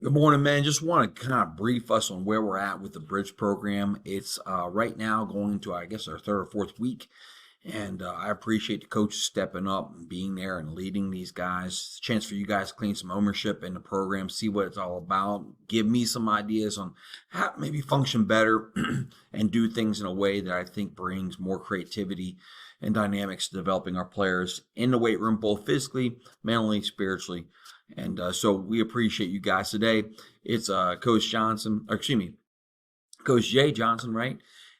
Good morning, man. Just want to kind of brief us on where we're at with the bridge program. It's right now going into, I guess, our third or fourth week. And I appreciate the coaches stepping up and being there and leading these guys. It's a chance for you guys to clean some ownership in the program, see what it's all about, give me some ideas on how to maybe function better and do things in a way that I think brings more creativity and dynamics to developing our players in the weight room, both physically, mentally, spiritually. And so we appreciate you guys today. It's Coach Johnson, or excuse me, Coach Jay Johnson, right?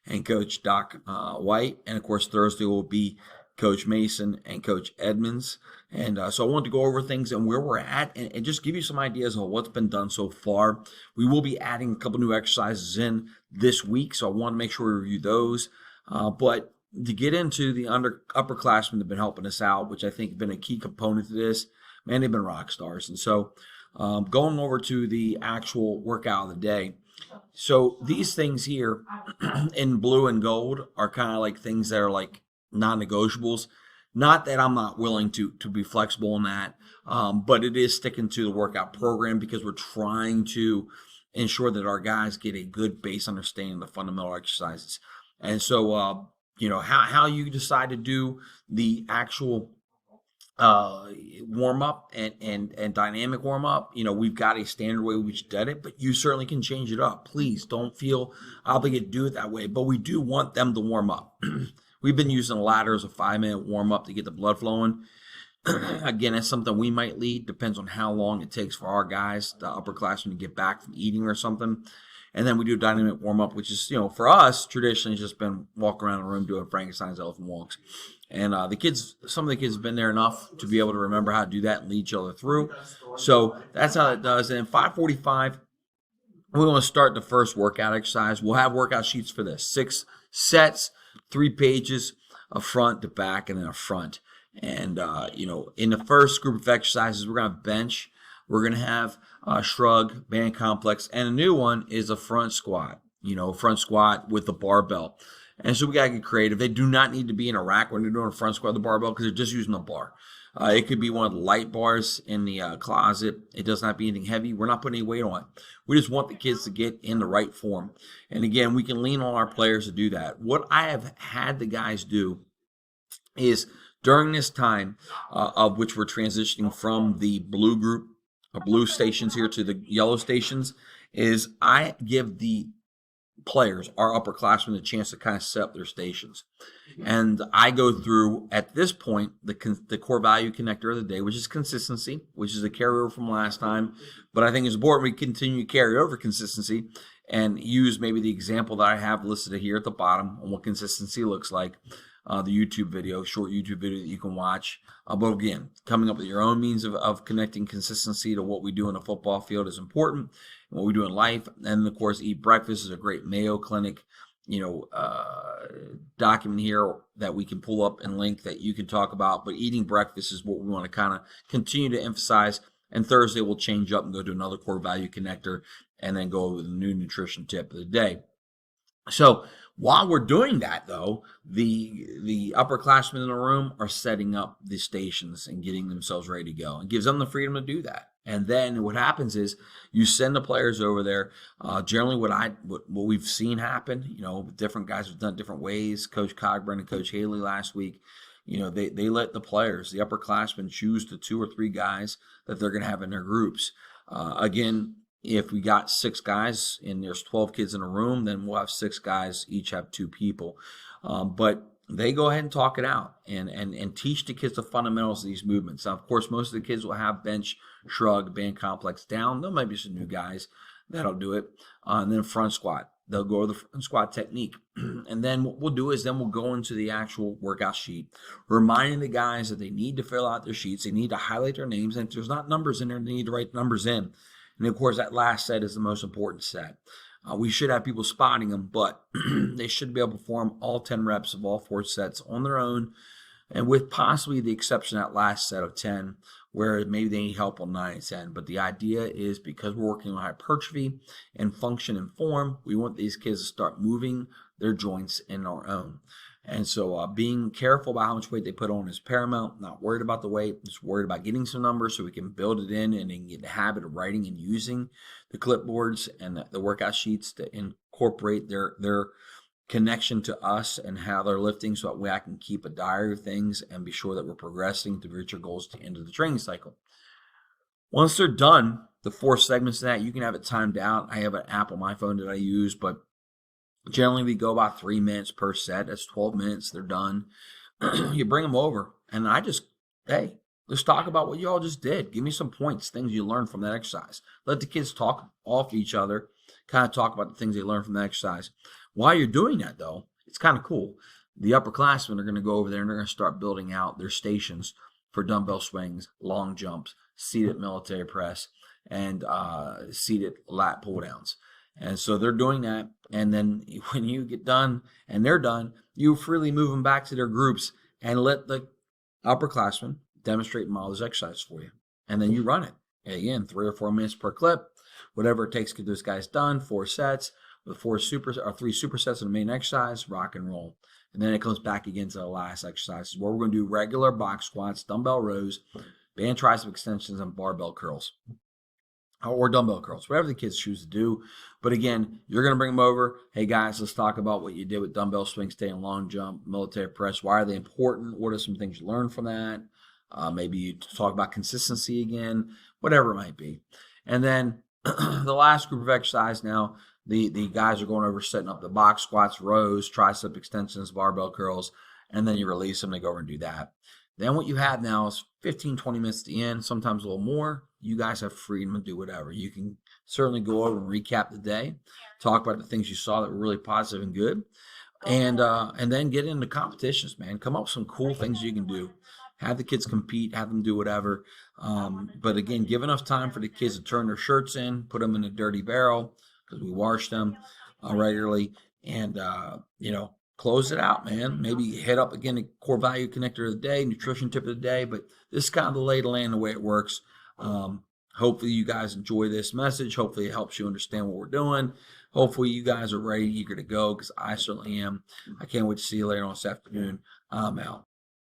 And Coach Doc White. And of course, Thursday will be Coach Mason and Coach Edmonds. And so I want to go over things and where we're at and just give you some ideas on what's been done so far. We will be adding a couple new exercises in this week, so I want to make sure we review those. But to get into the upperclassmen that have been helping us out, which I think have been a key component to this, man, they've been rock stars. And so going over to the actual workout of the day. So these things here in blue and gold are kind of like things that are like non-negotiables. Not that I'm not willing to be flexible in that, but it is sticking to the workout program because we're trying to ensure that our guys get a good base understanding of the fundamental exercises. And so, how you decide to do the actual warm up and dynamic warm up. We've got a standard way we did it, but you certainly can change it up. Please don't feel obligated to do it that way. But we do want them to warm up. We've been using a ladder as a 5-minute warm up to get the blood flowing. Again, that's something we might lead. Depends on how long it takes for our guys, the upperclassmen, to get back from eating or something. And then we do a dynamic warm up, which is, for us, traditionally just been walking around the room doing Frankenstein's elephant walks. And some of the kids have been there enough to be able to remember how to do that and lead each other through. So that's how it does. And 5:45, we're going to start the first workout exercise. We'll have workout sheets for this. 6 sets, 3 pages, a front, to back, and then a front. And, in the first group of exercises, we're going to bench. We're going to have shrug, band complex, and a new one is a front squat, front squat with the barbell. And so we got to get creative. They do not need to be in a rack when they're doing a front squat with the barbell because they're just using the bar. It could be one of the light bars in the closet. It does not be anything heavy. We're not putting any weight on it. We just want the kids to get in the right form. And again, we can lean on our players to do that. What I have had the guys do is during this time of which we're transitioning from the blue group, blue stations here to the yellow stations, is I give the players, our upperclassmen, a chance to kind of set up their stations. And I go through, at this point, the core value connector of the day, which is consistency, which is a carryover from last time. But I think it's important we continue to carry over consistency and use maybe the example that I have listed here at the bottom on what consistency looks like. The YouTube video, short YouTube video that you can watch. But again, coming up with your own means of connecting consistency to what we do in a football field is important, and what we do in life. And of course, Eat Breakfast is a great Mayo Clinic, document here that we can pull up and link that you can talk about. But eating breakfast is what we want to kind of continue to emphasize. And Thursday we'll change up and go to another core value connector, and then go with a new nutrition tip of the day. So while we're doing that, though, the upperclassmen in the room are setting up the stations and getting themselves ready to go. It gives them the freedom to do that. And then what happens is you send the players over there. Generally, what we've seen happen, different guys have done it different ways. Coach Cogburn and Coach Haley last week, they let the players, the upperclassmen, choose the 2 or 3 guys that they're going to have in their groups. Again, if we got 6 guys and there's 12 kids in a room, then we'll have 6 guys, each have 2 people. But they go ahead and talk it out and teach the kids the fundamentals of these movements. Now, of course, most of the kids will have bench, shrug, band complex down. There might be some new guys that'll do it. And then front squat. They'll go over the front squat technique. And then what we'll do is then we'll go into the actual workout sheet, reminding the guys that they need to fill out their sheets. They need to highlight their names. And if there's not numbers in there, they need to write numbers in. And of course, that last set is the most important set. We should have people spotting them, but they should be able to perform all 10 reps of all 4 sets on their own, and with possibly the exception of that last set of 10, where maybe they need help on 9 and 10. But the idea is, because we're working on hypertrophy and function and form, we want these kids to start moving their joints in our own. And so being careful about how much weight they put on is paramount. Not worried about the weight, just worried about getting some numbers so we can build it in and then get the habit of writing and using the clipboards and the workout sheets to incorporate their connection to us and how they're lifting, so that way I can keep a diary of things and be sure that we're progressing to reach our goals at the end of the training cycle. Once they're done, the 4 segments of that, you can have it timed out. I have an app on my phone that I use, but generally we go about 3 minutes per set. That's 12 minutes. They're done. You bring them over, and hey, let's talk about what you all just did. Give me some points, things you learned from that exercise. Let the kids talk off each other, kind of talk about the things they learned from that exercise. While you're doing that, though, it's kind of cool. The upperclassmen are going to go over there and they're going to start building out their stations for dumbbell swings, long jumps, seated military press, and seated lat pull downs. And so they're doing that. And then when you get done and they're done, you freely move them back to their groups and let the upperclassmen demonstrate and model those exercises for you. And then you run it. Again, 3 or 4 minutes per clip, whatever it takes to get those guys done, 4 sets with 3 supersets of the main exercise, rock and roll. And then it comes back again to the last exercise where we're going to do regular box squats, dumbbell rows, band tricep extensions, and barbell curls. Or dumbbell curls, whatever the kids choose to do. But again, you're going to bring them over. Hey, guys, let's talk about what you did with dumbbell swing, stay and long jump, military press. Why are they important? What are some things you learned from that? Maybe you talk about consistency again, whatever it might be. And then the last group of exercise now, the guys are going over setting up the box squats, rows, tricep extensions, barbell curls, and then you release them to go over and do that. Then what you have now is 15, 20 minutes at the end, sometimes a little more. You guys have freedom to do whatever. You can certainly go over and recap the day, talk about the things you saw that were really positive and good, and then get into competitions, man. Come up with some cool things you can do. Have the kids compete, have them do whatever. But again, give enough time for the kids to turn their shirts in, put them in a dirty barrel, because we wash them regularly, and close it out, man. Maybe hit up again the core value connector of the day, nutrition tip of the day. But this is kind of the lay of the land, the way it works. Hopefully you guys enjoy this message. Hopefully it helps you understand what we're doing. Hopefully you guys are ready, eager to go, because I certainly am. I can't wait to see you later on this afternoon. I'm out.